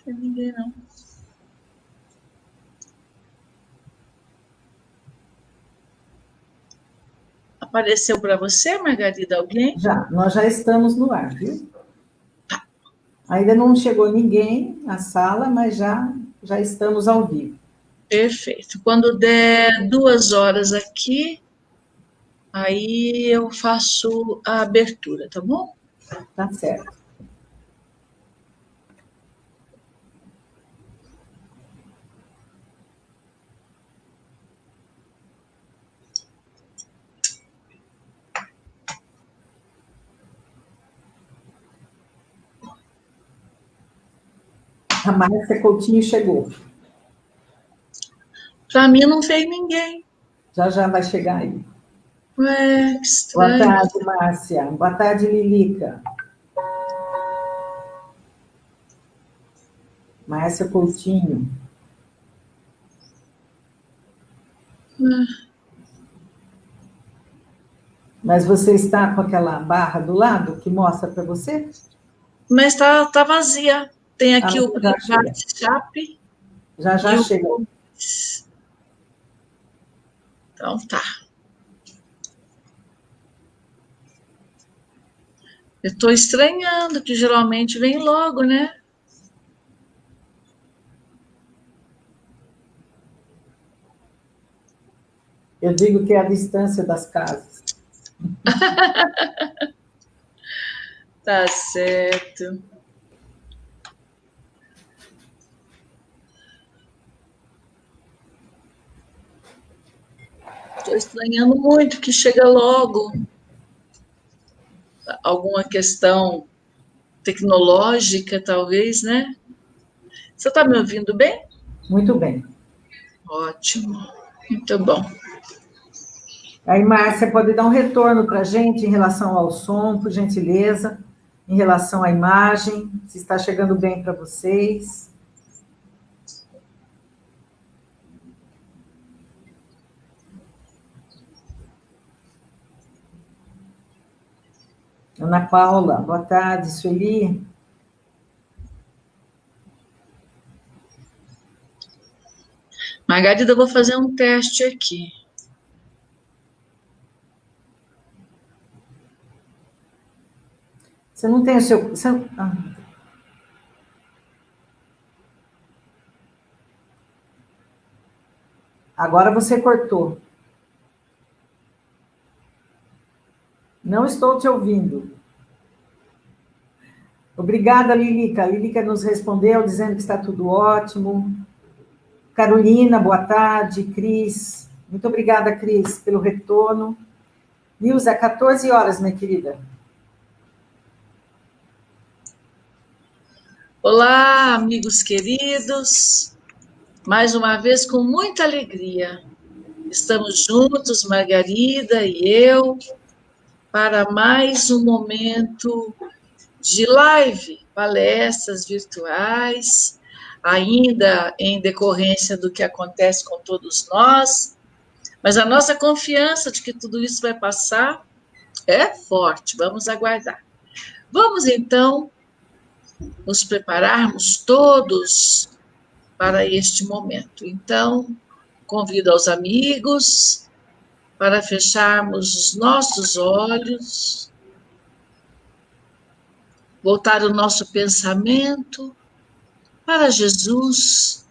Não tem ninguém, não. Apareceu para você, Margarida, alguém? Nós já estamos no ar, viu? Ainda não chegou ninguém na sala, mas já estamos ao vivo. Perfeito. Quando der 2 horas aqui, aí eu faço a abertura, tá bom? Tá certo. A Márcia Coutinho chegou. Para mim não veio ninguém. Já vai chegar aí. Ué, que Boa estranho. tarde, Márcia. Boa tarde, Lilica. Márcia Coutinho. Mas você está com aquela barra do lado que mostra para você? Mas tá vazia. Tem aqui o Já chega. WhatsApp Já e o... chega. Então tá. Eu estou estranhando, que geralmente vem logo, né? Eu digo que é a distância das casas. Tá certo. Estou estranhando muito que chega logo alguma questão tecnológica, talvez, né? Você está me ouvindo bem? Muito bem. Ótimo. Muito bom. Aí, Márcia, pode dar um retorno para a gente em relação ao som, por gentileza, em relação à imagem, se está chegando bem para vocês. Ana Paula, boa tarde, Sueli. Margarida, eu vou fazer um teste aqui. Você não tem o seu... Agora você cortou. Não estou te ouvindo. Obrigada, Lilica. A Lilica nos respondeu dizendo que está tudo ótimo. Carolina, boa tarde. Cris, muito obrigada, Cris, pelo retorno. Nilza, 14 horas, minha querida. Olá, amigos queridos. Mais uma vez, com muita alegria. Estamos juntos, Margarida e eu, para mais um momento de live, palestras virtuais, ainda em decorrência do que acontece com todos nós, mas a nossa confiança de que tudo isso vai passar é forte, vamos aguardar. Vamos então nos prepararmos todos para este momento. Então, convido aos amigos para fecharmos os nossos olhos, voltar o nosso pensamento para Jesus,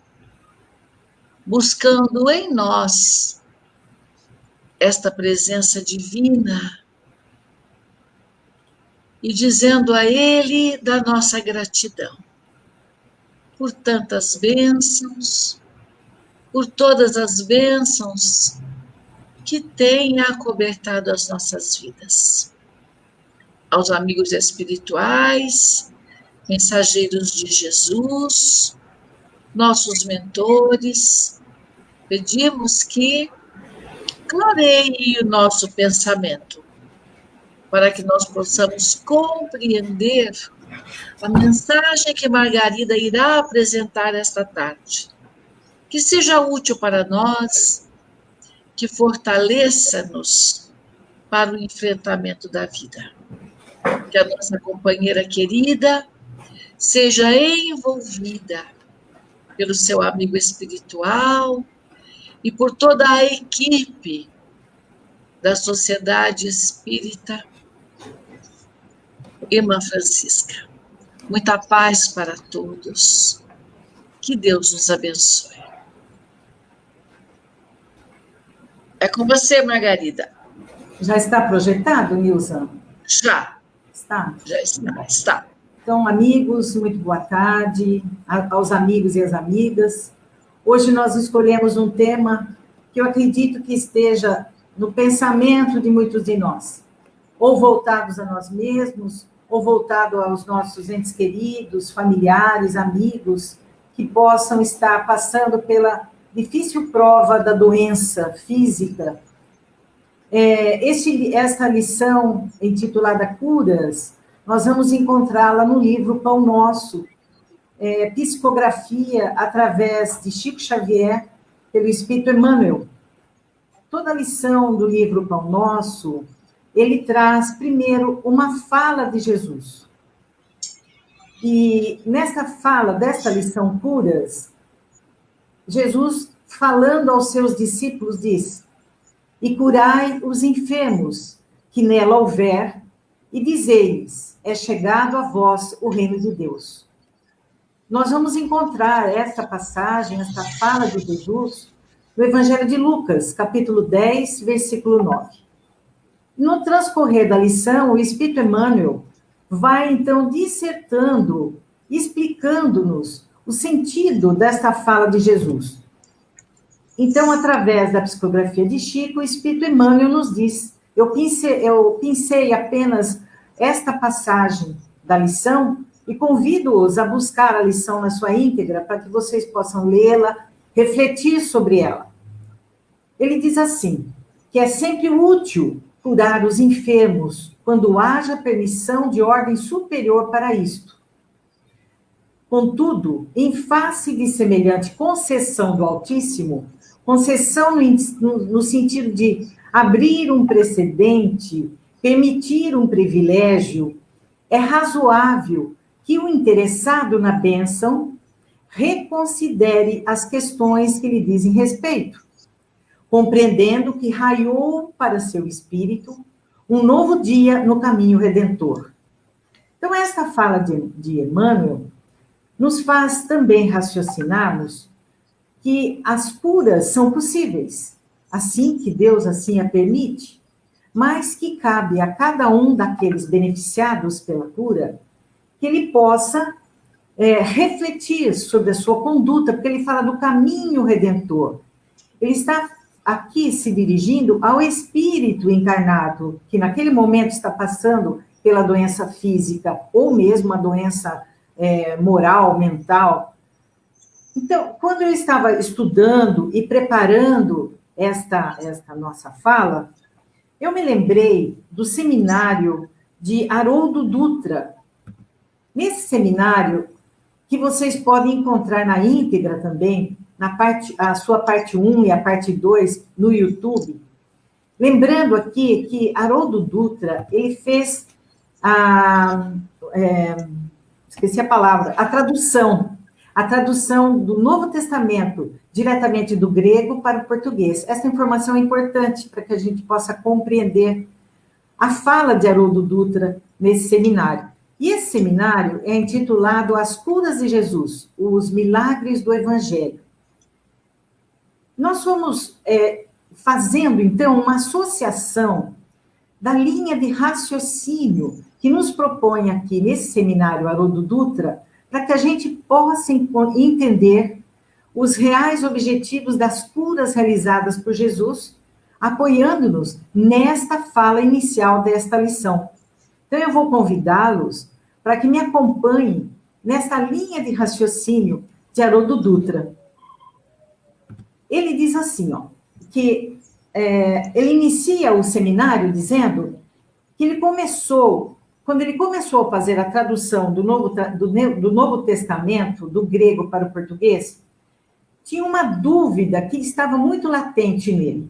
buscando em nós esta presença divina e dizendo a Ele da nossa gratidão por tantas bênçãos, por todas as bênçãos que tem acobertado as nossas vidas. Aos amigos espirituais, mensageiros de Jesus, nossos mentores, pedimos que clareiem o nosso pensamento, para que nós possamos compreender a mensagem que Margarida irá apresentar esta tarde. Que seja útil para nós, que fortaleça-nos para o enfrentamento da vida. Que a nossa companheira querida seja envolvida pelo seu amigo espiritual e por toda a equipe da Sociedade Espírita Irmã Francisca. Muita paz para todos. Que Deus nos abençoe. É com você, Margarida. Já está projetado, Nilza? Já. Está? Já está. Então, amigos, muito boa tarde aos amigos e às amigas. Hoje nós escolhemos um tema que eu acredito que esteja no pensamento de muitos de nós, ou voltados a nós mesmos, ou voltado aos nossos entes queridos, familiares, amigos, que possam estar passando pela difícil prova da doença física. Esta lição, intitulada Curas, nós vamos encontrá-la no livro Pão Nosso, psicografia através de Chico Xavier, pelo Espírito Emmanuel. Toda a lição do livro Pão Nosso, ele traz, primeiro, uma fala de Jesus. E nessa fala, desta lição Curas, Jesus, falando aos seus discípulos, diz: e curai os enfermos que nela houver, e dizei-lhes, é chegado a vós o reino de Deus. Nós vamos encontrar esta passagem, esta fala de Jesus, no Evangelho de Lucas, capítulo 10, versículo 9. No transcorrer da lição, o Espírito Emmanuel vai, então, dissertando, explicando-nos o sentido desta fala de Jesus. Então, através da psicografia de Chico, o Espírito Emmanuel nos diz, eu pensei apenas esta passagem da lição e convido-os a buscar a lição na sua íntegra para que vocês possam lê-la, refletir sobre ela. Ele diz assim, que é sempre útil curar os enfermos quando haja permissão de ordem superior para isto. Contudo, em face de semelhante concessão do Altíssimo, concessão no sentido de abrir um precedente, permitir um privilégio, é razoável que o interessado na bênção reconsidere as questões que lhe dizem respeito, compreendendo que raiou para seu espírito um novo dia no caminho redentor. Então, esta fala de Emmanuel nos faz também raciocinarmos que as curas são possíveis, assim que Deus assim a permite, mas que cabe a cada um daqueles beneficiados pela cura que ele possa refletir sobre a sua conduta, porque ele fala do caminho redentor. Ele está aqui se dirigindo ao espírito encarnado, que naquele momento está passando pela doença física, ou mesmo a doença moral, mental. Então, quando eu estava estudando e preparando esta nossa fala, eu me lembrei do seminário de Haroldo Dutra. Nesse seminário, que vocês podem encontrar na íntegra também, a sua parte 1 e a parte 2 no YouTube. Lembrando aqui que Haroldo Dutra, ele fez esqueci a palavra, a tradução do Novo Testamento, diretamente do grego para o português. Essa informação é importante para que a gente possa compreender a fala de Haroldo Dutra nesse seminário. E esse seminário é intitulado As Curas de Jesus, os Milagres do Evangelho. Nós fomos fazendo, então, uma associação da linha de raciocínio que nos propõe aqui nesse seminário Haroldo Dutra, para que a gente possa entender os reais objetivos das curas realizadas por Jesus, apoiando-nos nesta fala inicial desta lição. Então, eu vou convidá-los para que me acompanhem nesta linha de raciocínio de Haroldo Dutra. Ele diz assim, que ele inicia o seminário dizendo que quando ele começou a fazer a tradução do Novo Testamento, do grego para o português, tinha uma dúvida que estava muito latente nele,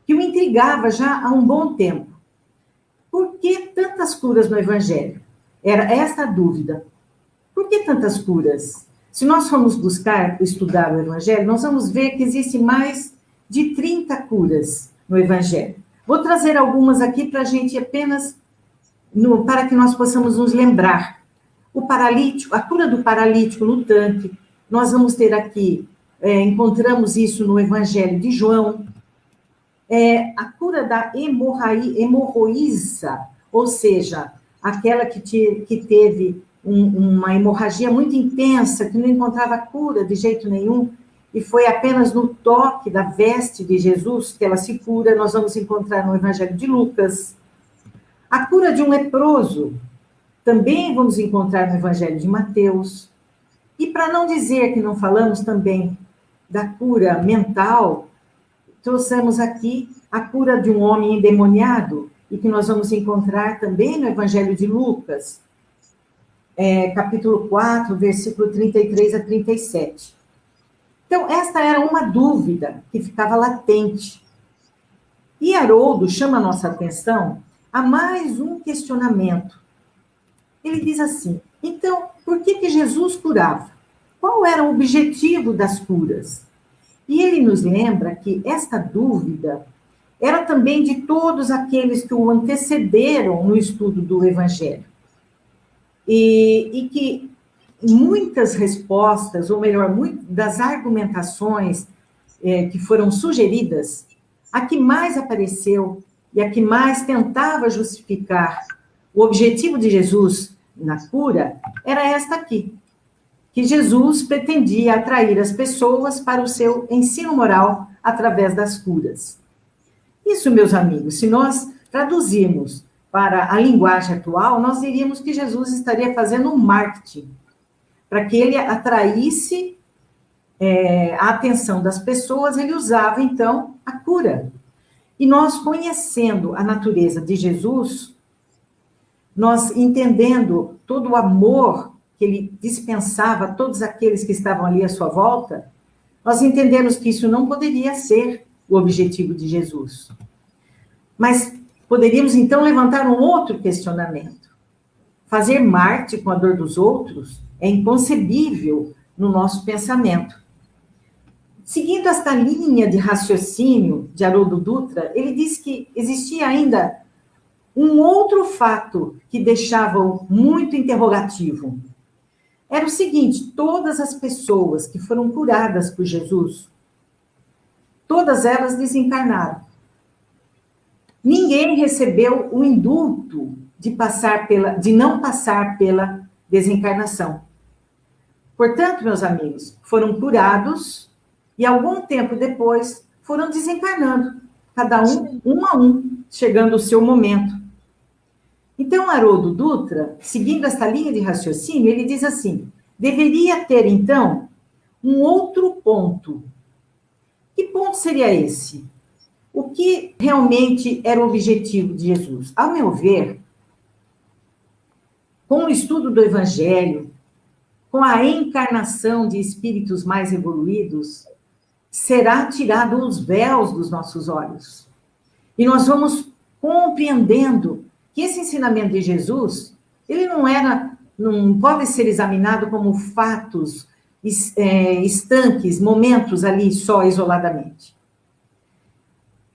que o intrigava já há um bom tempo. Por que tantas curas no Evangelho? Era esta a dúvida. Por que tantas curas? Se nós formos estudar o Evangelho, nós vamos ver que existem mais de 30 curas no Evangelho. Vou trazer algumas aqui para a gente apenas, para que nós possamos nos lembrar. O paralítico, a cura do paralítico no tanque, nós vamos ter aqui, encontramos isso no Evangelho de João. A cura da hemorroísa, ou seja, aquela que teve uma hemorragia muito intensa, que não encontrava cura de jeito nenhum, e foi apenas no toque da veste de Jesus que ela se cura, nós vamos encontrar no Evangelho de Lucas. A cura de um leproso, também vamos encontrar no Evangelho de Mateus. E para não dizer que não falamos também da cura mental, trouxemos aqui a cura de um homem endemoniado, e que nós vamos encontrar também no Evangelho de Lucas, capítulo 4, versículo 33 a 37. Então, esta era uma dúvida que ficava latente. E Haroldo chama a nossa atenção a mais um questionamento. Ele diz assim, então, por que Jesus curava? Qual era o objetivo das curas? E ele nos lembra que esta dúvida era também de todos aqueles que o antecederam no estudo do Evangelho. E que muitas respostas, ou melhor, muitas das argumentações que foram sugeridas, a que mais apareceu e a que mais tentava justificar o objetivo de Jesus na cura, era esta aqui, que Jesus pretendia atrair as pessoas para o seu ensino moral através das curas. Isso, meus amigos, se nós traduzirmos para a linguagem atual, nós diríamos que Jesus estaria fazendo um marketing, para que ele atraísse a atenção das pessoas, ele usava, então, a cura. E nós, conhecendo a natureza de Jesus, nós entendendo todo o amor que ele dispensava a todos aqueles que estavam ali à sua volta, nós entendemos que isso não poderia ser o objetivo de Jesus. Mas poderíamos, então, levantar um outro questionamento. Fazer marketing com a dor dos outros é inconcebível no nosso pensamento. Seguindo esta linha de raciocínio de Haroldo Dutra, ele diz que existia ainda um outro fato que deixava muito interrogativo. Era o seguinte, todas as pessoas que foram curadas por Jesus, todas elas desencarnaram. Ninguém recebeu o indulto de não passar pela desencarnação. Portanto, meus amigos, foram curados e algum tempo depois foram desencarnando, cada um a um, chegando o seu momento. Então, Haroldo Dutra, seguindo esta linha de raciocínio, ele diz assim, deveria ter, então, um outro ponto. Que ponto seria esse? O que realmente era o objetivo de Jesus? Ao meu ver, com o estudo do Evangelho, com a encarnação de espíritos mais evoluídos, será tirado os véus dos nossos olhos. E nós vamos compreendendo que esse ensinamento de Jesus, ele não pode ser examinado como fatos estanques, momentos ali só isoladamente.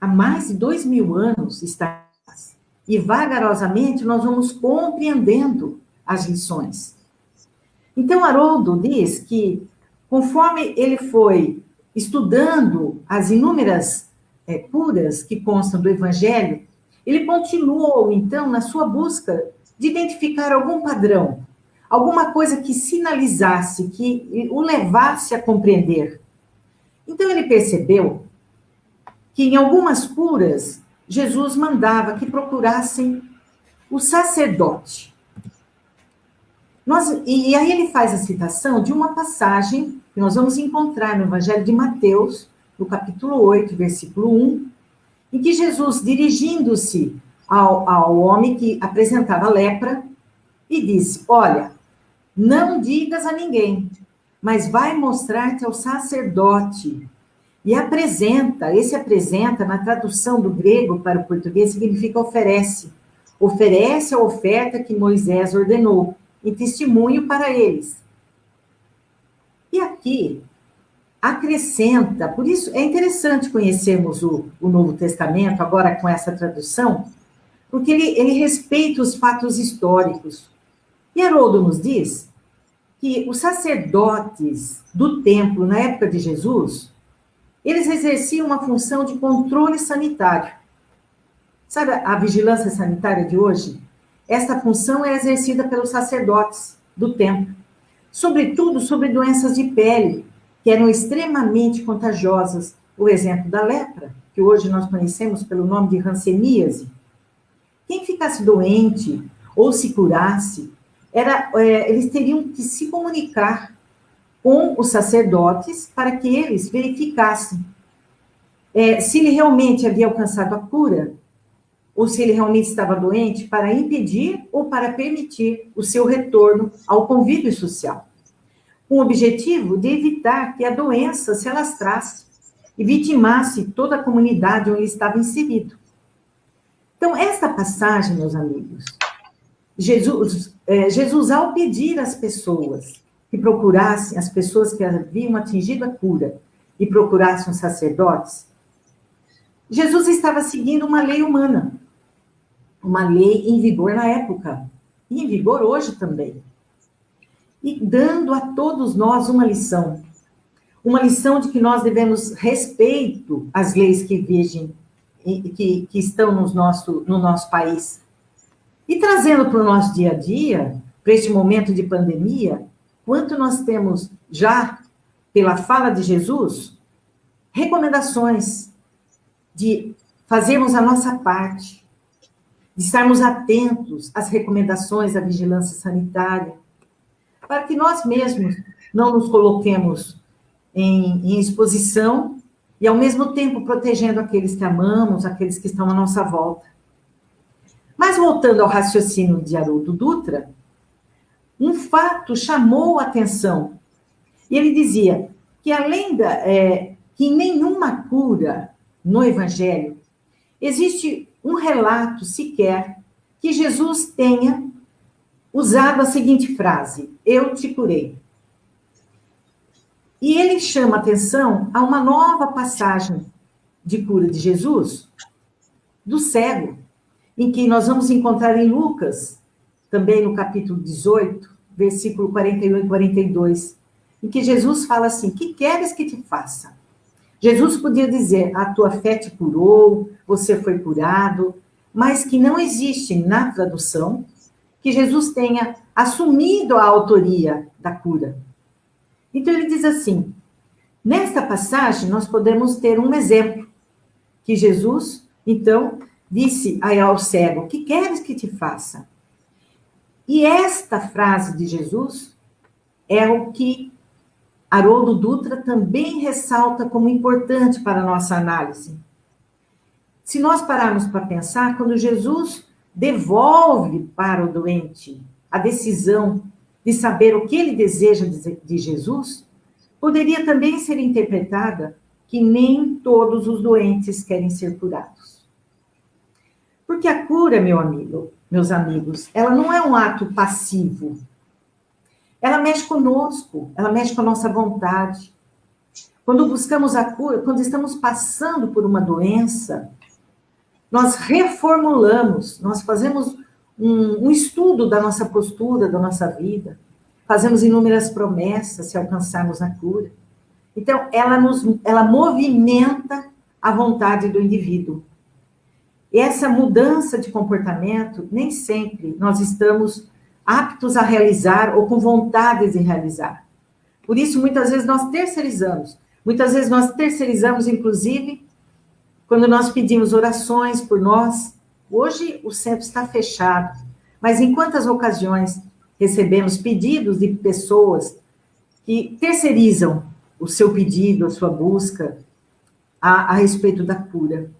Há mais de 2000 anos está, e vagarosamente nós vamos compreendendo as lições. Então, Haroldo diz que, conforme ele foi estudando as inúmeras curas que constam do Evangelho, ele continuou, então, na sua busca de identificar algum padrão, alguma coisa que sinalizasse, que o levasse a compreender. Então, ele percebeu que em algumas curas, Jesus mandava que procurassem o sacerdote. E aí ele faz a citação de uma passagem que nós vamos encontrar no Evangelho de Mateus, no capítulo 8, versículo 1, em que Jesus, dirigindo-se ao homem que apresentava lepra, e disse, olha, não digas a ninguém, mas vai mostrar-te ao sacerdote. E apresenta, na tradução do grego para o português, significa oferece. Oferece a oferta que Moisés ordenou. em testemunho para eles. E aqui acrescenta, por isso é interessante conhecermos o Novo Testamento, agora com essa tradução, porque ele respeita os fatos históricos. E Haroldo nos diz que os sacerdotes do templo, na época de Jesus, eles exerciam uma função de controle sanitário. Sabe a vigilância sanitária de hoje? Essa função é exercida pelos sacerdotes do templo, sobretudo sobre doenças de pele, que eram extremamente contagiosas. O exemplo da lepra, que hoje nós conhecemos pelo nome de hanseníase. Quem ficasse doente ou se curasse, eles teriam que se comunicar com os sacerdotes para que eles verificassem se ele realmente havia alcançado a cura, ou se ele realmente estava doente, para impedir ou para permitir o seu retorno ao convívio social, com o objetivo de evitar que a doença se alastrasse e vitimasse toda a comunidade onde ele estava inserido. Então, esta passagem, meus amigos, Jesus, ao pedir às pessoas que procurassem, as pessoas que haviam atingido a cura, e procurassem os sacerdotes, Jesus estava seguindo uma lei humana, uma lei em vigor na época, e em vigor hoje também, e dando a todos nós uma lição de que nós devemos respeito às leis que vigem, que estão no nosso país. E trazendo para o nosso dia a dia, para este momento de pandemia, quanto nós temos já, pela fala de Jesus, recomendações de fazermos a nossa parte, de estarmos atentos às recomendações da vigilância sanitária, para que nós mesmos não nos coloquemos em exposição e, ao mesmo tempo, protegendo aqueles que amamos, aqueles que estão à nossa volta. Mas, voltando ao raciocínio de Haroldo Dutra, um fato chamou a atenção. E ele dizia que, além que em nenhuma cura no Evangelho, existe um relato sequer que Jesus tenha usado a seguinte frase: eu te curei. E ele chama atenção a uma nova passagem de cura de Jesus, do cego, em que nós vamos encontrar em Lucas, também no capítulo 18, versículo 41 e 42, em que Jesus fala assim: que queres que te faça? Jesus podia dizer: a tua fé te curou, você foi curado, mas que não existe na tradução que Jesus tenha assumido a autoria da cura. Então ele diz assim: nesta passagem nós podemos ter um exemplo, que Jesus, então, disse ao cego: que queres que te faça? E esta frase de Jesus é o que Haroldo Dutra também ressalta como importante para a nossa análise. Se nós pararmos para pensar, quando Jesus devolve para o doente a decisão de saber o que ele deseja de Jesus, poderia também ser interpretada que nem todos os doentes querem ser curados. Porque a cura, meus amigos, ela não é um ato passivo. Ela mexe conosco, ela mexe com a nossa vontade. Quando buscamos a cura, quando estamos passando por uma doença, nós reformulamos, nós fazemos um estudo da nossa postura, da nossa vida, fazemos inúmeras promessas se alcançarmos a cura. Então, ela movimenta a vontade do indivíduo. E essa mudança de comportamento, nem sempre nós estamos aptos a realizar ou com vontade de realizar. Por isso, muitas vezes nós terceirizamos. Muitas vezes nós terceirizamos, inclusive, quando nós pedimos orações por nós. Hoje o centro está fechado, mas em quantas ocasiões recebemos pedidos de pessoas que terceirizam o seu pedido, a sua busca a respeito da cura.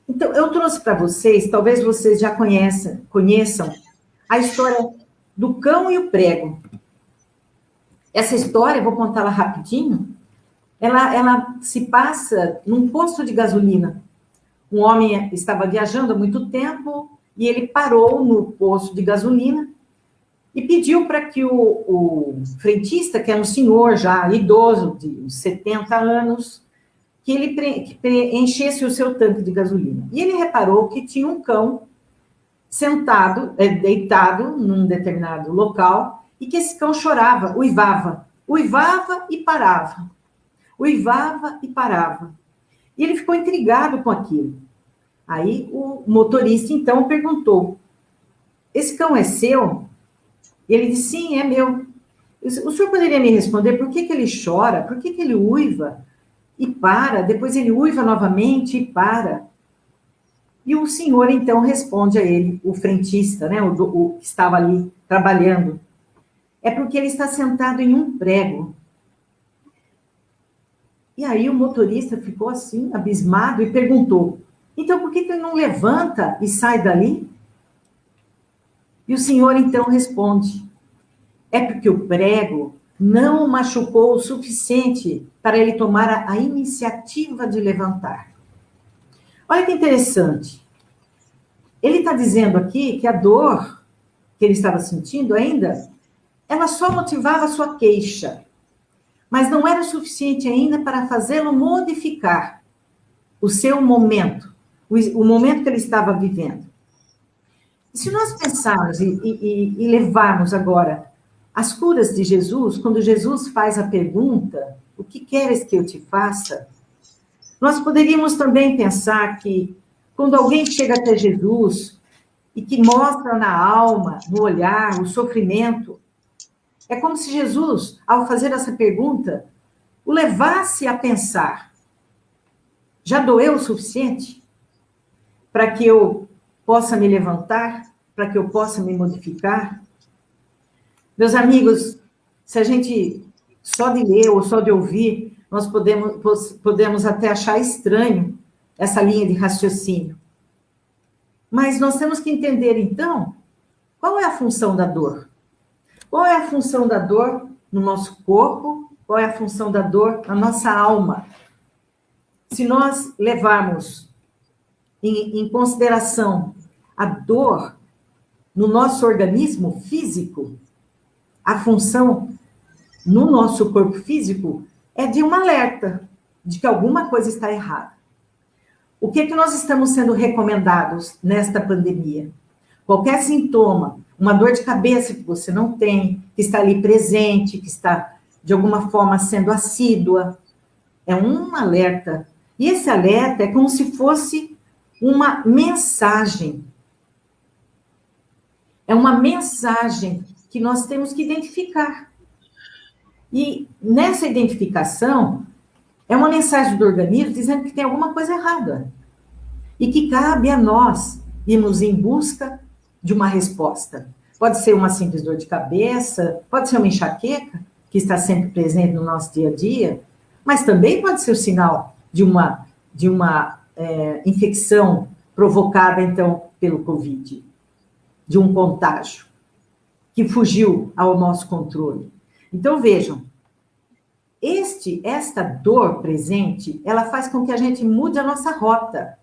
Então, eu trouxe para vocês, talvez vocês já conheçam a história do cão e o prego. Essa história, vou contá-la rapidinho, ela se passa num posto de gasolina. Um homem estava viajando há muito tempo e ele parou no posto de gasolina e pediu para que o frentista, que era um senhor já idoso, de uns 70 anos, que ele enchesse o seu tanque de gasolina. E ele reparou que tinha um cão sentado, deitado num determinado local, e que esse cão chorava, uivava e parava, uivava e parava. E ele ficou intrigado com aquilo. Aí o motorista, então, perguntou, esse cão é seu? E ele disse, sim, é meu. O senhor poderia me responder por que ele chora, por que ele uiva e para, depois ele uiva novamente e para? E o senhor, então, responde a ele, o frentista, né, o que estava ali trabalhando, é porque ele está sentado em um prego. E aí o motorista ficou assim, abismado, e perguntou, então por que ele não levanta e sai dali? E o senhor, então, responde, é porque o prego não o machucou o suficiente para ele tomar a iniciativa de levantar. Olha que interessante. Ele está dizendo aqui que a dor que ele estava sentindo ainda, ela só motivava a sua queixa, mas não era o suficiente ainda para fazê-lo modificar o seu momento, o momento que ele estava vivendo. E se nós pensarmos e levarmos agora as curas de Jesus, quando Jesus faz a pergunta, o que queres que eu te faça? Nós poderíamos também pensar que quando alguém chega até Jesus e que mostra na alma, no olhar, o sofrimento, é como se Jesus, ao fazer essa pergunta, o levasse a pensar, já doeu o suficiente para que eu possa me levantar, para que eu possa me modificar? Meus amigos, se a gente só de ler ou só de ouvir, nós podemos até achar estranho essa linha de raciocínio. Mas nós temos que entender, então, qual é a função da dor? Qual é a função da dor no nosso corpo? Qual é a função da dor na nossa alma? Se nós levarmos em consideração a dor no nosso organismo físico, a função no nosso corpo físico é de um alerta de que alguma coisa está errada. O que nós estamos sendo recomendados nesta pandemia? Qualquer sintoma, uma dor de cabeça que você não tem, que está ali presente, que está, de alguma forma, sendo assídua, é um alerta. E esse alerta é como se fosse uma mensagem. É uma mensagem que nós temos que identificar. E nessa identificação, é uma mensagem do organismo dizendo que tem alguma coisa errada. E que cabe a nós irmos em busca de uma resposta. Pode ser uma simples dor de cabeça, pode ser uma enxaqueca, que está sempre presente no nosso dia a dia, mas também pode ser o sinal de uma infecção provocada, então, pelo Covid, de um contágio, que fugiu ao nosso controle. Então, vejam, esta dor presente, ela faz com que a gente mude a nossa rota,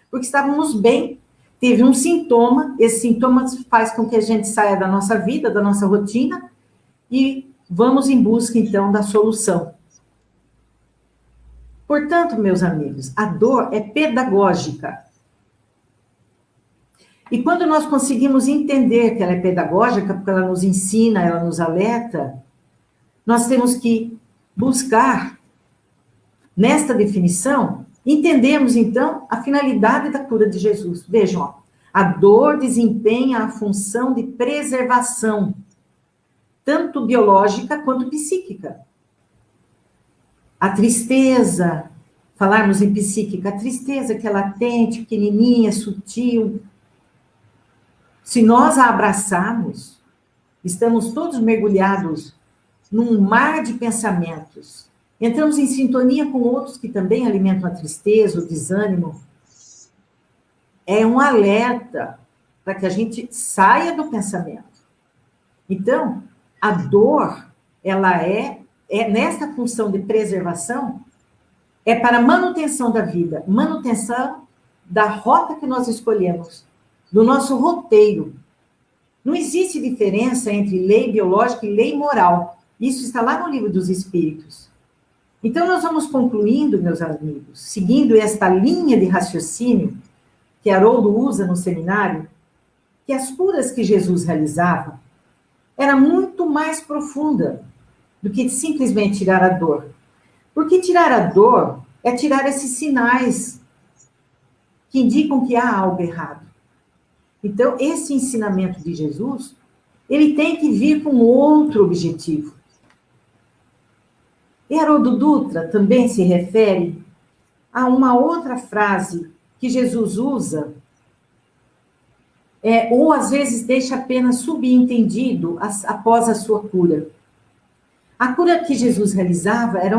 porque estávamos bem, teve um sintoma, esse sintoma faz com que a gente saia da nossa vida, da nossa rotina, e vamos em busca, então, da solução. Portanto, meus amigos, a dor é pedagógica. E quando nós conseguimos entender que ela é pedagógica, porque ela nos ensina, ela nos alerta, nós temos que buscar, nesta definição, entendemos, então, a finalidade da cura de Jesus. Vejam, ó, a dor desempenha a função de preservação, tanto biológica quanto psíquica. A tristeza, falarmos em psíquica, a tristeza que é latente, pequenininha, sutil. Se nós a abraçarmos, estamos todos mergulhados num mar de pensamentos. Entramos em sintonia com outros que também alimentam a tristeza, o desânimo. É um alerta para que a gente saia do pensamento. Então, a dor, ela é nessa função de preservação, é para manutenção da vida, manutenção da rota que nós escolhemos, do nosso roteiro. Não existe diferença entre lei biológica e lei moral. Isso está lá no Livro dos Espíritos. Então, nós vamos concluindo, meus amigos, seguindo esta linha de raciocínio que Haroldo usa no seminário, que as curas que Jesus realizava era muito mais profunda do que simplesmente tirar a dor. Porque tirar a dor é tirar esses sinais que indicam que há algo errado. Então, esse ensinamento de Jesus, ele tem que vir com outro objetivo. E Haroldo Dutra também se refere a uma outra frase que Jesus usa, ou às vezes deixa apenas subentendido após a sua cura. A cura que Jesus realizava era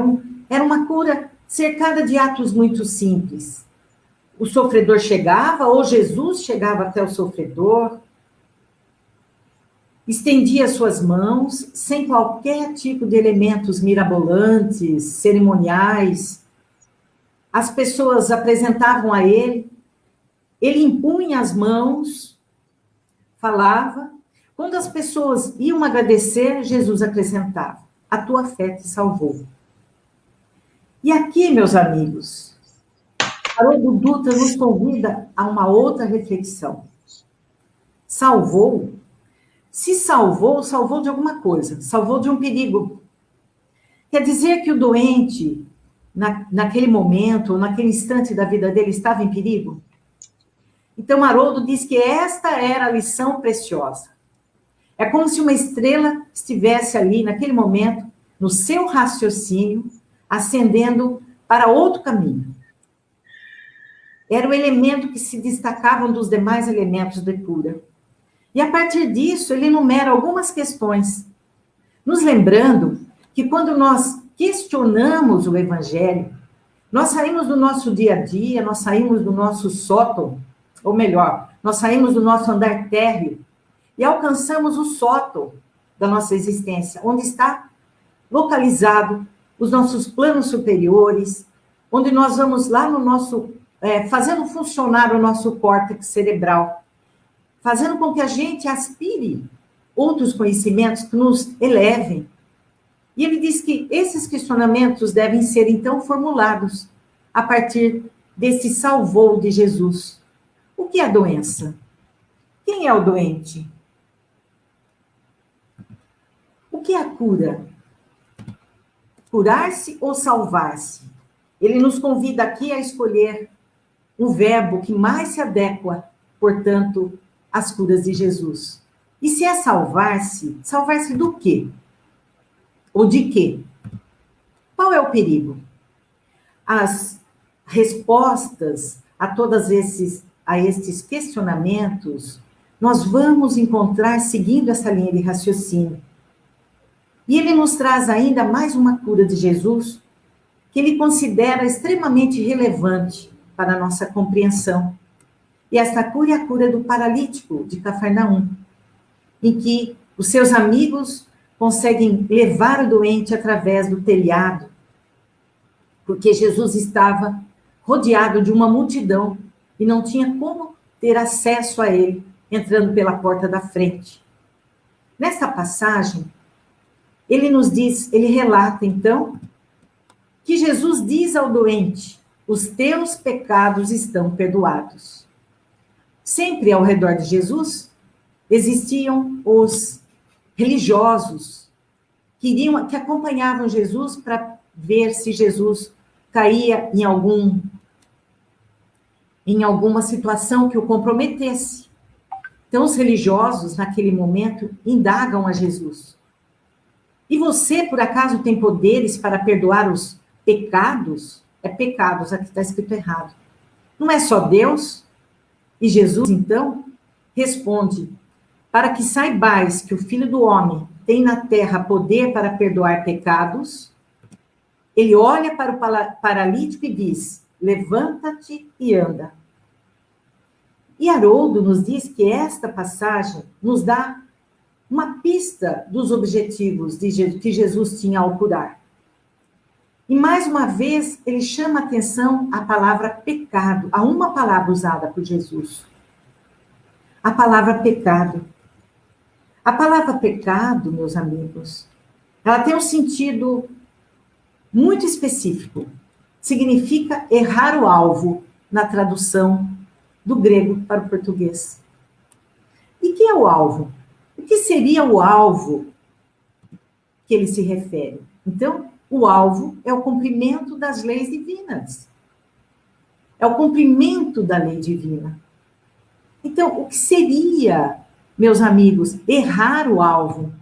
uma cura cercada de atos muito simples. O sofredor chegava, ou Jesus chegava até o sofredor, estendia suas mãos, sem qualquer tipo de elementos mirabolantes, cerimoniais. As pessoas apresentavam a ele impunha as mãos, falava. Quando as pessoas iam agradecer, Jesus acrescentava: a tua fé te salvou. E aqui, meus amigos, Haroldo Dutra nos convida a uma outra reflexão. Salvou? Se salvou, salvou de alguma coisa, salvou de um perigo. Quer dizer que o doente, naquele momento, ou naquele instante da vida dele, estava em perigo? Então, Haroldo diz que esta era a lição preciosa. É como se uma estrela estivesse ali, naquele momento, no seu raciocínio, ascendendo para outro caminho. Era o elemento que se destacava dos demais elementos de cura. E a partir disso, ele enumera algumas questões, nos lembrando que quando nós questionamos o Evangelho, nós saímos do nosso dia a dia, nós saímos do nosso sótão, ou melhor, nós saímos do nosso andar térreo e alcançamos o sótão da nossa existência, onde está localizado os nossos planos superiores, onde nós vamos lá no nosso, fazendo funcionar o nosso córtex cerebral, fazendo com que a gente aspire outros conhecimentos que nos elevem. E ele diz que esses questionamentos devem ser, então, formulados a partir desse salvou de Jesus. O que é a doença? Quem é o doente? O que é a cura? Curar-se ou salvar-se? Ele nos convida aqui a escolher um verbo que mais se adequa, portanto, às curas de Jesus. E se é salvar-se, salvar-se do quê? Ou de quê? Qual é o perigo? As respostas a estes questionamentos, nós vamos encontrar seguindo essa linha de raciocínio. E ele nos traz ainda mais uma cura de Jesus, que ele considera extremamente relevante para a nossa compreensão. E esta cura é a cura do paralítico de Cafarnaum, em que os seus amigos conseguem levar o doente através do telhado, porque Jesus estava rodeado de uma multidão e não tinha como ter acesso a ele, entrando pela porta da frente. Nesta passagem, ele relata, então, que Jesus diz ao doente: os teus pecados estão perdoados. Sempre ao redor de Jesus existiam os religiosos que acompanhavam Jesus para ver se Jesus caía em alguma situação que o comprometesse. Então, os religiosos, naquele momento, indagam a Jesus: e você, por acaso, tem poderes para perdoar os pecados? É pecados, aqui está escrito errado. Não é só Deus? E Jesus, então, responde: para que saibais que o Filho do Homem tem na terra poder para perdoar pecados, ele olha para o paralítico e diz: levanta-te e anda. E Haroldo nos diz que esta passagem nos dá uma pista dos objetivos que Jesus tinha ao curar. E mais uma vez, ele chama a atenção à palavra pecado, a uma palavra usada por Jesus. A palavra pecado. A palavra pecado, meus amigos, ela tem um sentido muito específico. Significa errar o alvo na tradução do grego para o português. E que é o alvo? O que seria o alvo que ele se refere? Então, o alvo é o cumprimento das leis divinas. É o cumprimento da lei divina. Então, o que seria, meus amigos, errar o alvo?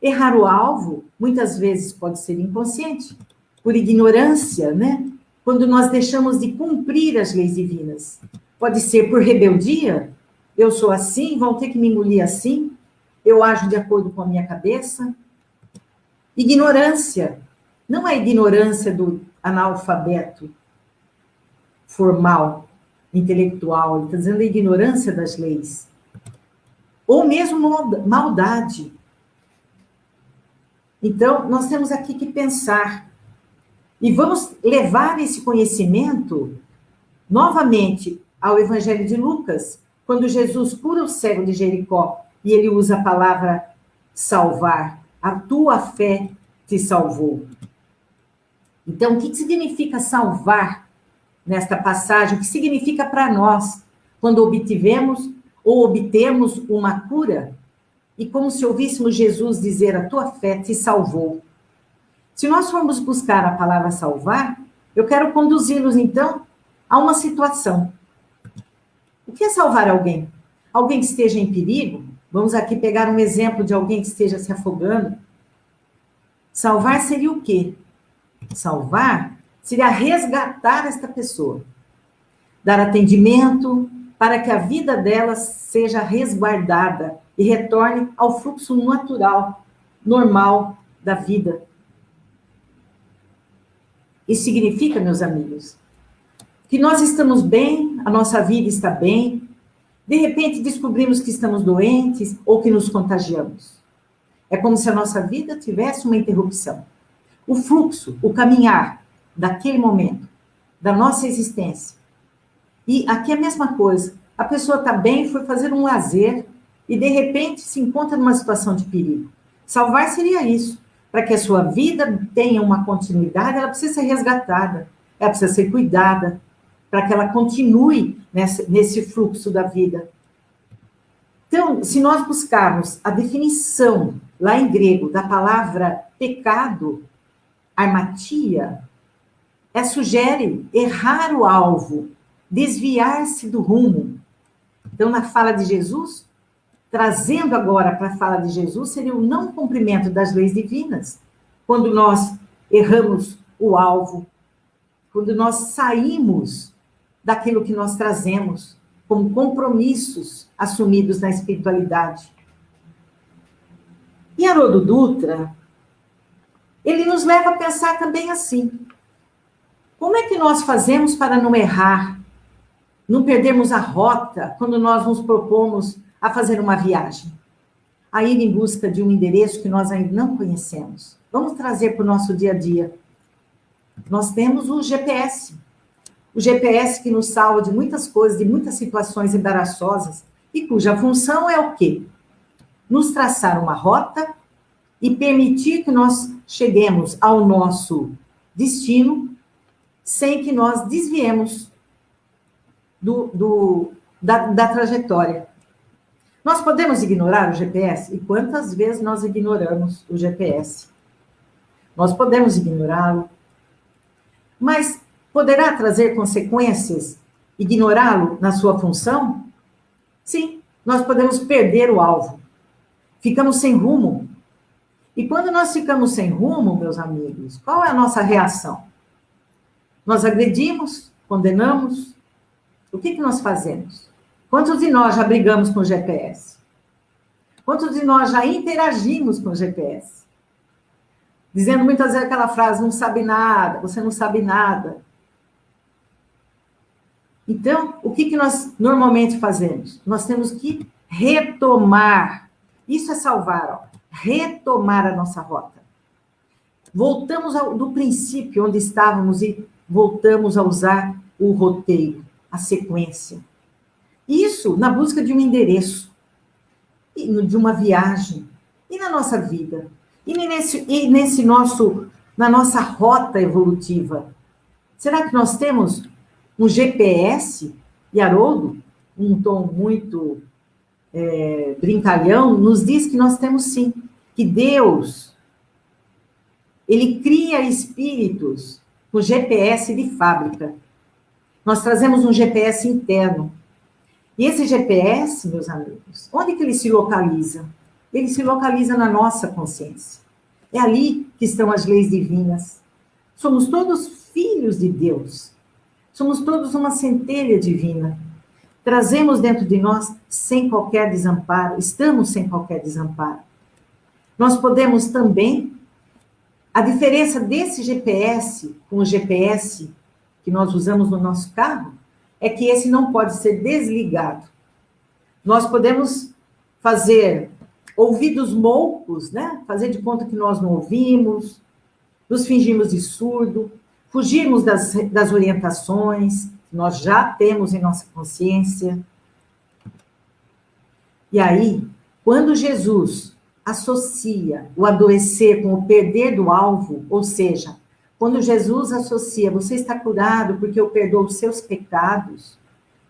Errar o alvo, muitas vezes, pode ser inconsciente, por ignorância, né? Quando nós deixamos de cumprir as leis divinas. Pode ser por rebeldia, eu sou assim, vão ter que me engolir assim, eu ajo de acordo com a minha cabeça. Ignorância, não a ignorância do analfabeto formal, intelectual, ele está dizendo a ignorância das leis. Ou mesmo maldade. Então, nós temos aqui que pensar. E vamos levar esse conhecimento novamente ao Evangelho de Lucas, quando Jesus cura o cego de Jericó, e ele usa a palavra salvar. A tua fé te salvou. Então, o que significa salvar nesta passagem? O que significa para nós quando obtivemos ou obtemos uma cura? E como se ouvíssemos Jesus dizer, a tua fé te salvou. Se nós formos buscar a palavra salvar, eu quero conduzi-los, então, a uma situação. O que é salvar alguém? Alguém que esteja em perigo? Vamos aqui pegar um exemplo de alguém que esteja se afogando. Salvar seria o quê? Salvar seria resgatar esta pessoa. Dar atendimento para que a vida dela seja resguardada e retorne ao fluxo natural, normal da vida. Isso significa, meus amigos, que nós estamos bem, a nossa vida está bem, de repente descobrimos que estamos doentes ou que nos contagiamos. É como se a nossa vida tivesse uma interrupção. O fluxo, o caminhar daquele momento, da nossa existência. E aqui é a mesma coisa. A pessoa está bem, foi fazer um lazer e de repente se encontra numa situação de perigo. Salvar seria isso. Para que a sua vida tenha uma continuidade, ela precisa ser resgatada, ela precisa ser cuidada, para que ela continue nesse fluxo da vida. Então, se nós buscarmos a definição, lá em grego, da palavra pecado, armatia, sugere errar o alvo, desviar-se do rumo. Então, na fala de Jesus, trazendo agora para a fala de Jesus, seria o não cumprimento das leis divinas, quando nós erramos o alvo, quando nós saímos daquilo que nós trazemos como compromissos assumidos na espiritualidade. E Haroldo Dutra, ele nos leva a pensar também assim, como é que nós fazemos para não errar, não perdermos a rota quando nós nos propomos a fazer uma viagem, a ir em busca de um endereço que nós ainda não conhecemos. Vamos trazer para o nosso dia a dia. Nós temos o GPS que nos salva de muitas coisas, de muitas situações embaraçosas, e cuja função é o quê? Nos traçar uma rota e permitir que nós cheguemos ao nosso destino sem que nós desviemos da trajetória. Nós podemos ignorar o GPS? E quantas vezes nós ignoramos o GPS? Nós podemos ignorá-lo, mas poderá trazer consequências ignorá-lo na sua função? Sim, nós podemos perder o alvo. Ficamos sem rumo. E quando nós ficamos sem rumo, meus amigos, qual é a nossa reação? Nós agredimos, condenamos. O que nós fazemos? Quantos de nós já brigamos com o GPS? Quantos de nós já interagimos com o GPS? Dizendo muitas vezes aquela frase, não sabe nada, você não sabe nada. Então, o que nós normalmente fazemos? Nós temos que retomar. Isso é salvar, ó. Retomar a nossa rota. Voltamos do princípio onde estávamos e voltamos a usar o roteiro, a sequência. Isso na busca de um endereço. de uma viagem, e na nossa vida, na nossa rota evolutiva. Será que nós temos um GPS? E Haroldo, um tom muito brincalhão, nos diz que nós temos sim, que Deus, ele cria espíritos com GPS de fábrica. Nós trazemos um GPS interno. E esse GPS, meus amigos, onde que ele se localiza? Ele se localiza na nossa consciência. É ali que estão as leis divinas. Somos todos filhos de Deus. Somos todos uma centelha divina. Trazemos dentro de nós sem qualquer desamparo, estamos sem qualquer desamparo. Nós podemos também, a diferença desse GPS com o GPS que nós usamos no nosso carro, é que esse não pode ser desligado. Nós podemos fazer ouvidos moucos, né? Fazer de conta que nós não ouvimos, nos fingirmos de surdo, fugirmos das orientações que nós já temos em nossa consciência. E aí, quando Jesus associa o adoecer com o perder do alvo, ou seja, quando Jesus associa, você está curado porque eu perdoo os seus pecados,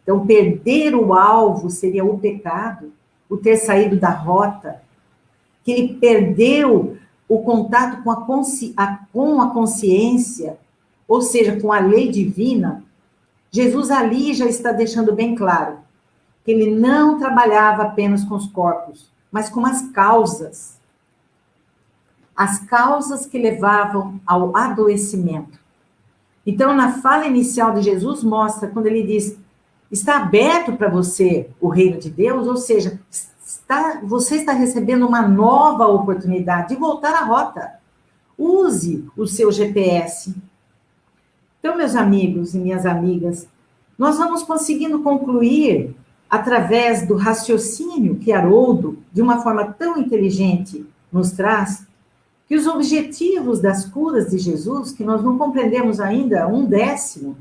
então perder o alvo seria o pecado, o ter saído da rota, que ele perdeu o contato com a consciência, ou seja, com a lei divina. Jesus ali já está deixando bem claro que ele não trabalhava apenas com os corpos, mas com as causas que levavam ao adoecimento. Então, na fala inicial de Jesus, mostra, quando ele diz, está aberto para você o reino de Deus, ou seja, você está recebendo uma nova oportunidade de voltar à rota. Use o seu GPS. Então, meus amigos e minhas amigas, nós vamos conseguindo concluir, através do raciocínio que Haroldo, de uma forma tão inteligente, nos traz, que os objetivos das curas de Jesus, que nós não compreendemos ainda 1/10,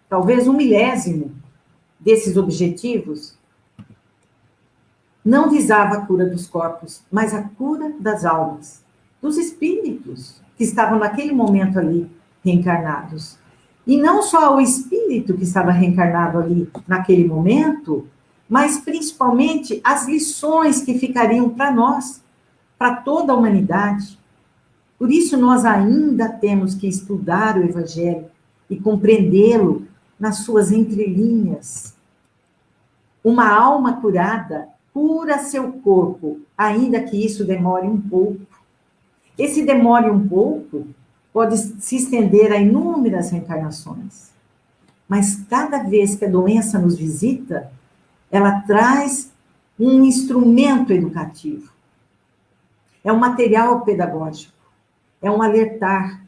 talvez 1/1000 desses objetivos, não visava a cura dos corpos, mas a cura das almas, dos espíritos que estavam naquele momento ali reencarnados. E não só o espírito que estava reencarnado ali naquele momento, mas principalmente as lições que ficariam para nós, para toda a humanidade. Por isso, nós ainda temos que estudar o Evangelho e compreendê-lo nas suas entrelinhas. Uma alma curada cura seu corpo, ainda que isso demore um pouco. Esse demore um pouco pode se estender a inúmeras reencarnações. Mas cada vez que a doença nos visita, ela traz um instrumento educativo. É um material pedagógico. É um alertar,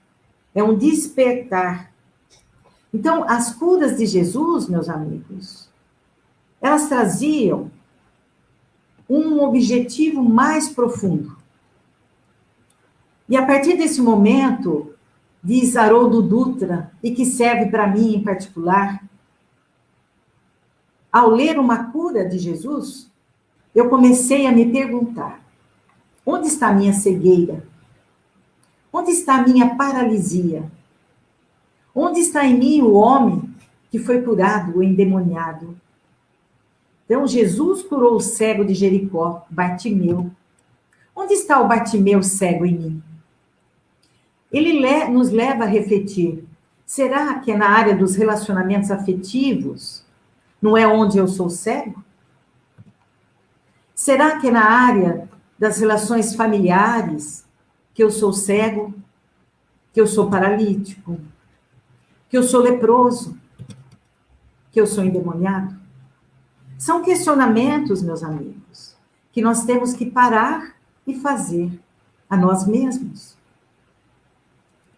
é um despertar. Então, as curas de Jesus, meus amigos, elas traziam um objetivo mais profundo. E a partir desse momento, diz Haroldo Dutra, e que serve para mim em particular, ao ler uma cura de Jesus, eu comecei a me perguntar, onde está a minha cegueira? Onde está a minha paralisia? Onde está em mim o homem que foi curado, o endemoniado? Então, Jesus curou o cego de Jericó, Bartimeu. Onde está o Bartimeu cego em mim? Ele nos leva a refletir. Será que é na área dos relacionamentos afetivos? Não é onde eu sou cego? Será que é na área das relações familiares que eu sou cego, que eu sou paralítico, que eu sou leproso, que eu sou endemoniado? São questionamentos, meus amigos, que nós temos que parar e fazer a nós mesmos.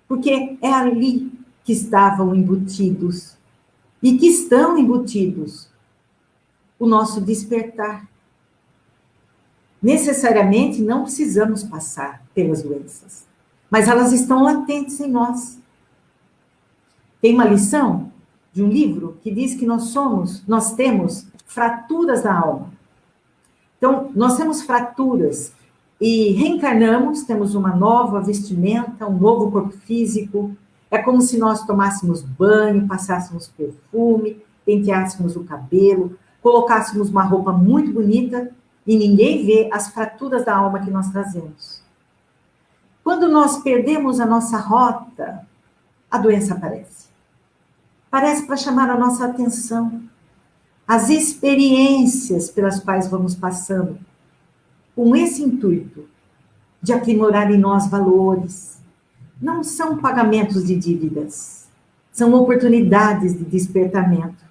Porque é ali que estavam embutidos e que estão embutidos o nosso despertar. Necessariamente não precisamos passar pelas doenças, mas elas estão latentes em nós. Tem uma lição de um livro que diz que nós temos fraturas na alma. Então, nós temos fraturas e reencarnamos, temos uma nova vestimenta, um novo corpo físico. É como se nós tomássemos banho, passássemos perfume, penteássemos o cabelo, colocássemos uma roupa muito bonita e ninguém vê as fraturas da alma que nós trazemos. Quando nós perdemos a nossa rota, a doença aparece. Aparece para chamar a nossa atenção. As experiências pelas quais vamos passando, com esse intuito de aprimorar em nós valores, não são pagamentos de dívidas, são oportunidades de despertamento.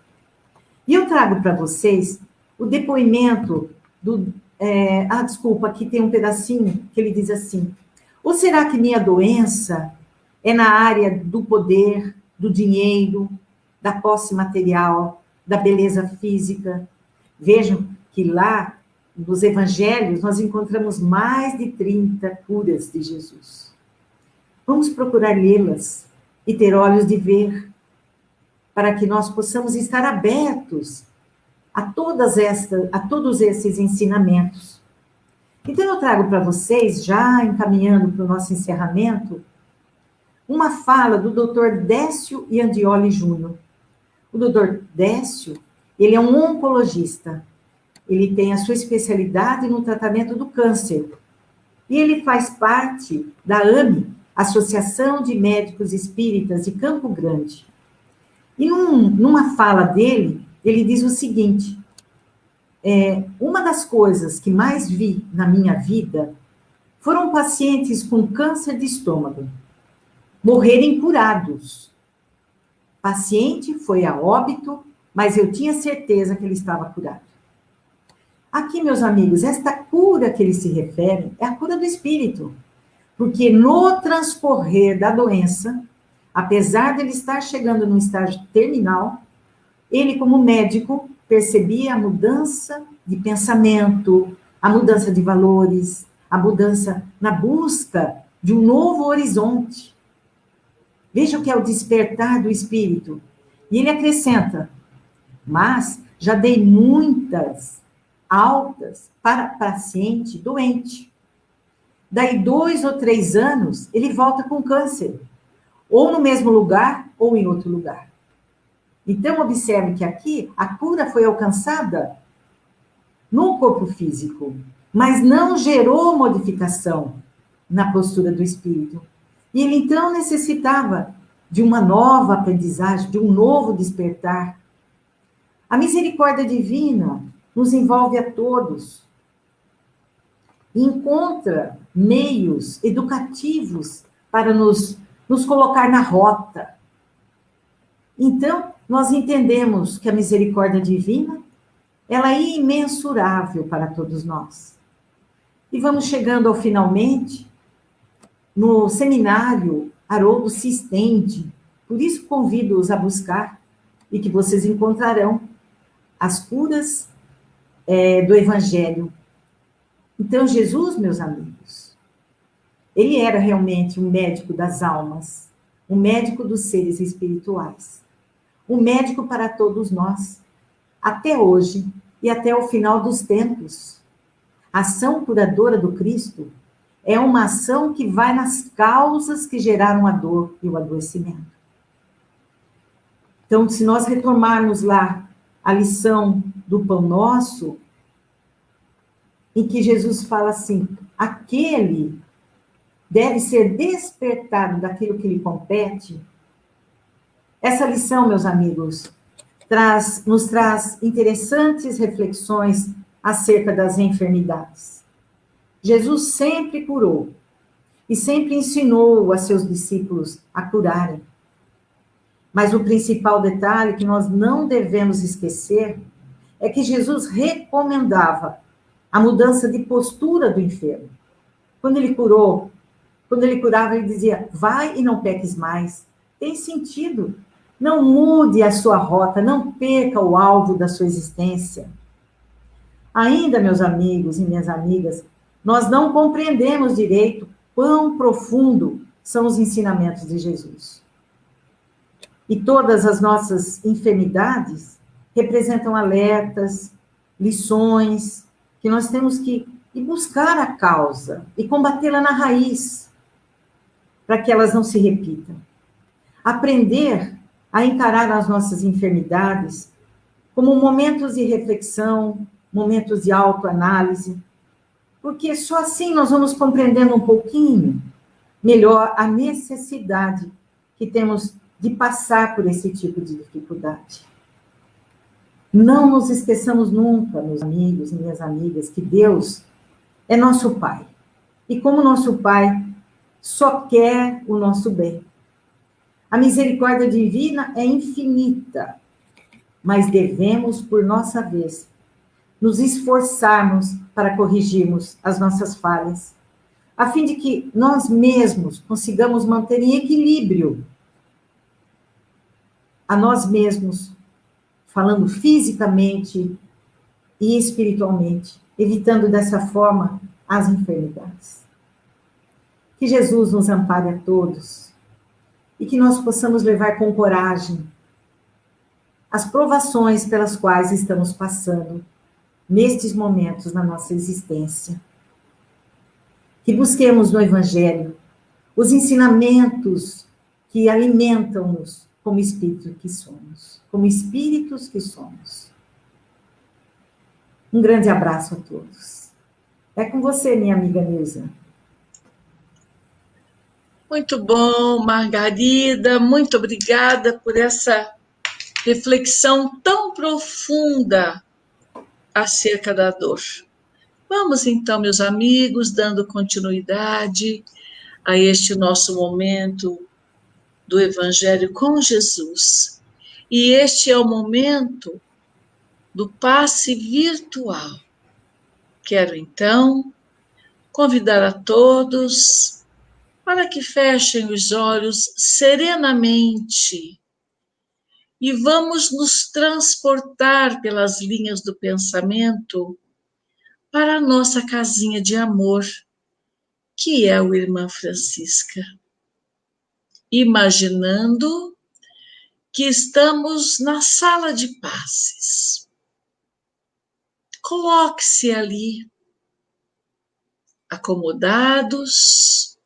E eu trago para vocês o depoimento do... desculpa, aqui tem um pedacinho que ele diz assim: ou será que minha doença é na área do poder, do dinheiro, da posse material, da beleza física? Vejam que lá, nos evangelhos, nós encontramos mais de 30 curas de Jesus. Vamos procurar lê-las e ter olhos de ver, para que nós possamos estar abertos a todos esses ensinamentos. Então, eu trago para vocês, já encaminhando para o nosso encerramento, uma fala do Dr. Décio Iandioli Júnior. O Dr. Décio, ele é um oncologista. Ele tem a sua especialidade no tratamento do câncer. E ele faz parte da AME, Associação de Médicos Espíritas de Campo Grande. E numa fala dele, ele diz o seguinte: uma das coisas que mais vi na minha vida foram pacientes com câncer de estômago morrerem curados. Paciente foi a óbito, mas eu tinha certeza que ele estava curado. Aqui, meus amigos, esta cura que ele se refere é a cura do espírito. Porque no transcorrer da doença, apesar de ele estar chegando num estágio terminal, ele, como médico, percebia a mudança de pensamento, a mudança de valores, a mudança na busca de um novo horizonte. Veja o que é o despertar do espírito. E ele acrescenta: mas já dei muitas altas para paciente doente. Daí 2 ou 3 anos, ele volta com câncer. Ou no mesmo lugar, ou em outro lugar. Então, observe que aqui a cura foi alcançada no corpo físico, mas não gerou modificação na postura do espírito. E ele, então, necessitava de uma nova aprendizagem, de um novo despertar. A misericórdia divina nos envolve a todos. E encontra meios educativos para nos colocar na rota. Então, nós entendemos que a misericórdia divina, ela é imensurável para todos nós. E vamos chegando ao finalmente, no seminário Haroldo se estende, por isso convido-os a buscar, e que vocês encontrarão as curas do Evangelho. Então, Jesus, meus amigos, ele era realmente um médico das almas, um médico dos seres espirituais, um médico para todos nós, até hoje e até o final dos tempos. A ação curadora do Cristo é uma ação que vai nas causas que geraram a dor e o adoecimento. Então, se nós retomarmos lá a lição do Pão Nosso, em que Jesus fala assim: aquele deve ser despertado daquilo que lhe compete. Essa lição, meus amigos, nos traz interessantes reflexões acerca das enfermidades. Jesus sempre curou e sempre ensinou a seus discípulos a curarem. Mas o principal detalhe que nós não devemos esquecer é que Jesus recomendava a mudança de postura do enfermo. Quando ele curava, ele dizia: vai e não peques mais. Tem sentido. Não mude a sua rota, não perca o alvo da sua existência. Ainda, meus amigos e minhas amigas, nós não compreendemos direito quão profundo são os ensinamentos de Jesus. E todas as nossas enfermidades representam alertas, lições, que nós temos que ir buscar a causa e combatê-la na raiz, para que elas não se repitam. Aprender a encarar as nossas enfermidades como momentos de reflexão, momentos de autoanálise, porque só assim nós vamos compreendendo um pouquinho melhor a necessidade que temos de passar por esse tipo de dificuldade. Não nos esqueçamos nunca, meus amigos e minhas amigas, que Deus é nosso Pai. E como nosso Pai só quer o nosso bem. A misericórdia divina é infinita, mas devemos, por nossa vez, nos esforçarmos para corrigirmos as nossas falhas, a fim de que nós mesmos consigamos manter em equilíbrio a nós mesmos, falando fisicamente e espiritualmente, evitando dessa forma as enfermidades. Que Jesus nos ampare a todos e que nós possamos levar com coragem as provações pelas quais estamos passando nestes momentos na nossa existência. Que busquemos no Evangelho os ensinamentos que alimentam-nos como espírito que somos, como espíritos que somos. Um grande abraço a todos. É com você, minha amiga Nilza. Muito bom, Margarida, muito obrigada por essa reflexão tão profunda acerca da dor. Vamos então, meus amigos, dando continuidade a este nosso momento do Evangelho com Jesus. E este é o momento do passe virtual. Quero então convidar a todos para que fechem os olhos serenamente e vamos nos transportar pelas linhas do pensamento para a nossa casinha de amor, que é o Irmã Francisca. Imaginando que estamos na sala de passes. Coloque-se ali, acomodados,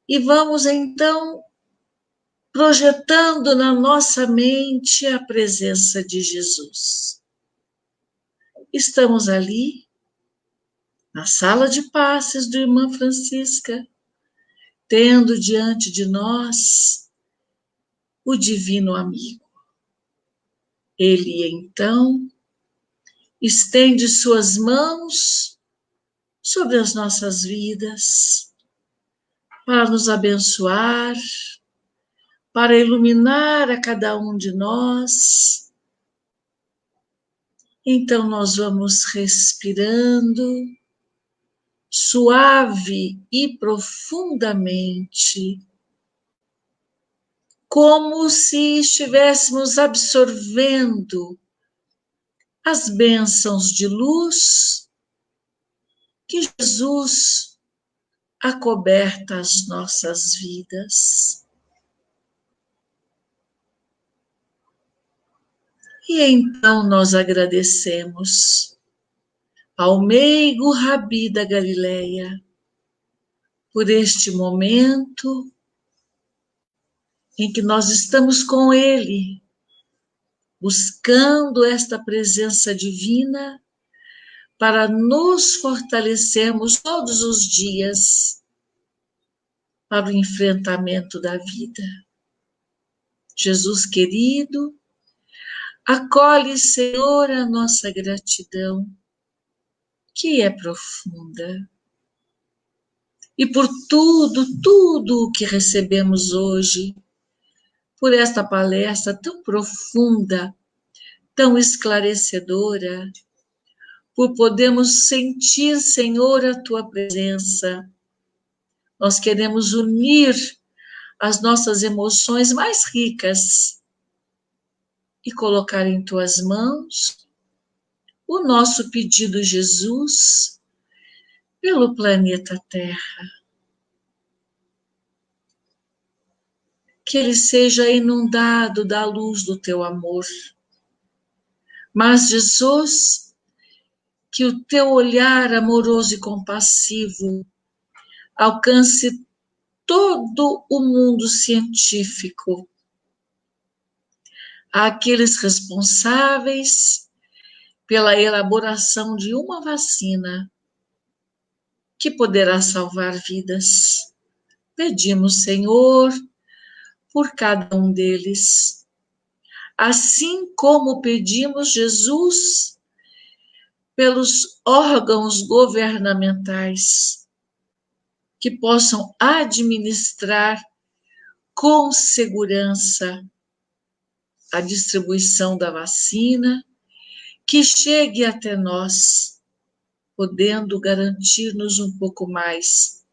e vamos então projetando na nossa mente a presença de Jesus. Estamos ali, na sala de passes do Irmã Francisca, tendo diante de nós o Divino Amigo. Ele, então, estende suas mãos sobre as nossas vidas, para nos abençoar, para iluminar a cada um de nós. Então nós vamos respirando suave e profundamente, como se estivéssemos absorvendo as bênçãos de luz que Jesus acoberta as nossas vidas. E então nós agradecemos ao meigo Rabi da Galileia por este momento em que nós estamos com ele, buscando esta presença divina para nos fortalecermos todos os dias para o enfrentamento da vida. Jesus querido, acolhe, Senhor, a nossa gratidão, que é profunda. E por tudo o que recebemos hoje, por esta palestra tão profunda, tão esclarecedora, por podermos sentir, Senhor, a Tua presença. Nós queremos unir as nossas emoções mais ricas e colocar em Tuas mãos o nosso pedido, Jesus, pelo planeta Terra. Que ele seja inundado da luz do Teu amor. Mas, Jesus, que o teu olhar amoroso e compassivo alcance todo o mundo científico, àqueles responsáveis pela elaboração de uma vacina que poderá salvar vidas. Pedimos, Senhor, por cada um deles, assim como pedimos, Jesus, pelos órgãos governamentais que possam administrar com segurança a distribuição da vacina, que chegue até nós, podendo garantir-nos um pouco mais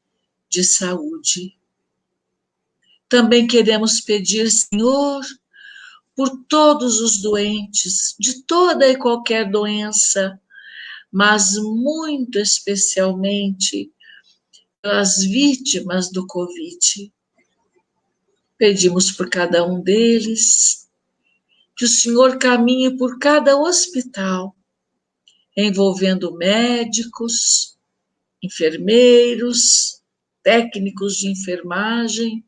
de saúde. Também queremos pedir, Senhor, por todos os doentes, de toda e qualquer doença, mas muito especialmente pelas vítimas do Covid. Pedimos por cada um deles, que o Senhor caminhe por cada hospital, envolvendo médicos, enfermeiros, técnicos de enfermagem,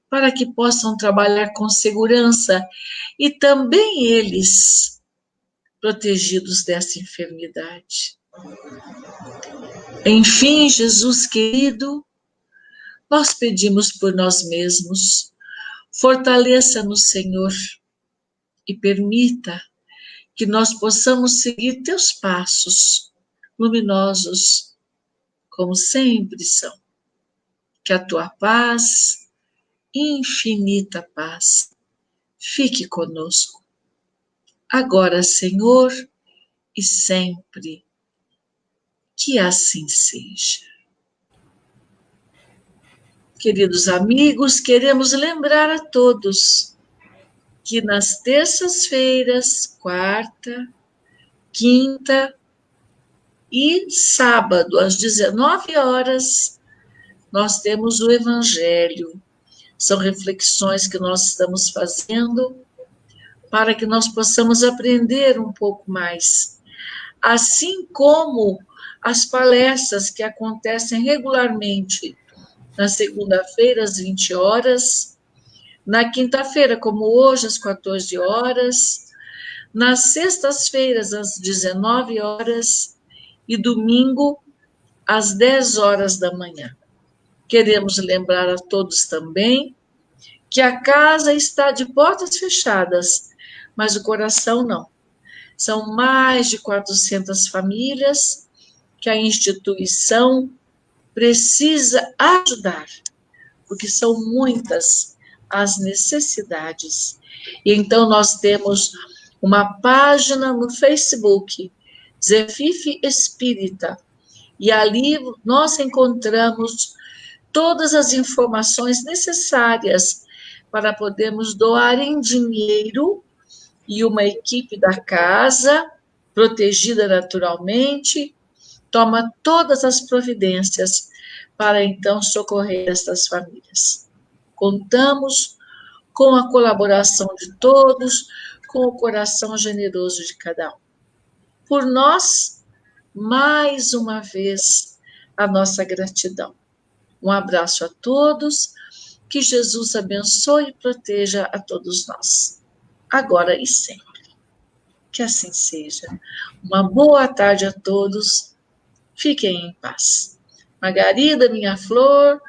para que possam trabalhar com segurança e também eles protegidos dessa enfermidade. Enfim, Jesus querido, nós pedimos por nós mesmos, fortaleça-nos, Senhor, e permita que nós possamos seguir teus passos luminosos, como sempre são. Que a tua paz, infinita paz, fique conosco, agora, Senhor, e sempre. Que assim seja. Queridos amigos, queremos lembrar a todos que nas terças-feiras, quarta, quinta e sábado, às 19 horas, nós temos o Evangelho. São reflexões que nós estamos fazendo para que nós possamos aprender um pouco mais. Assim como as palestras que acontecem regularmente na segunda-feira, às 20 horas, na quinta-feira, como hoje, às 14 horas, nas sextas-feiras, às 19 horas, e domingo, às 10 horas da manhã. Queremos lembrar a todos também que a casa está de portas fechadas, mas o coração não. São mais de 400 famílias que a instituição precisa ajudar, porque são muitas as necessidades. E então nós temos uma página no Facebook, Zefif Espírita, e ali nós encontramos todas as informações necessárias para podermos doar em dinheiro, e uma equipe da casa, protegida naturalmente, toma todas as providências para então socorrer estas famílias. Contamos com a colaboração de todos, com o coração generoso de cada um. Por nós, mais uma vez, a nossa gratidão. Um abraço a todos, que Jesus abençoe e proteja a todos nós, agora e sempre. Que assim seja. Uma boa tarde a todos, fiquem em paz. Margarida, minha flor,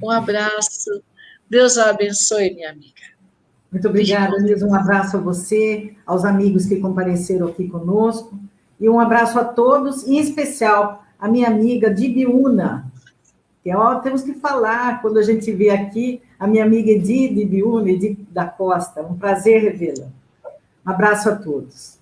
um abraço, Deus a abençoe, minha amiga. Muito obrigada, Nilza, um abraço a você, aos amigos que compareceram aqui conosco, e um abraço a todos, em especial a minha amiga Dibiúna, que temos que falar, quando a gente vê aqui, a minha amiga Edith Dibiúna, Edith da Costa, um prazer revê-la. Um abraço a todos.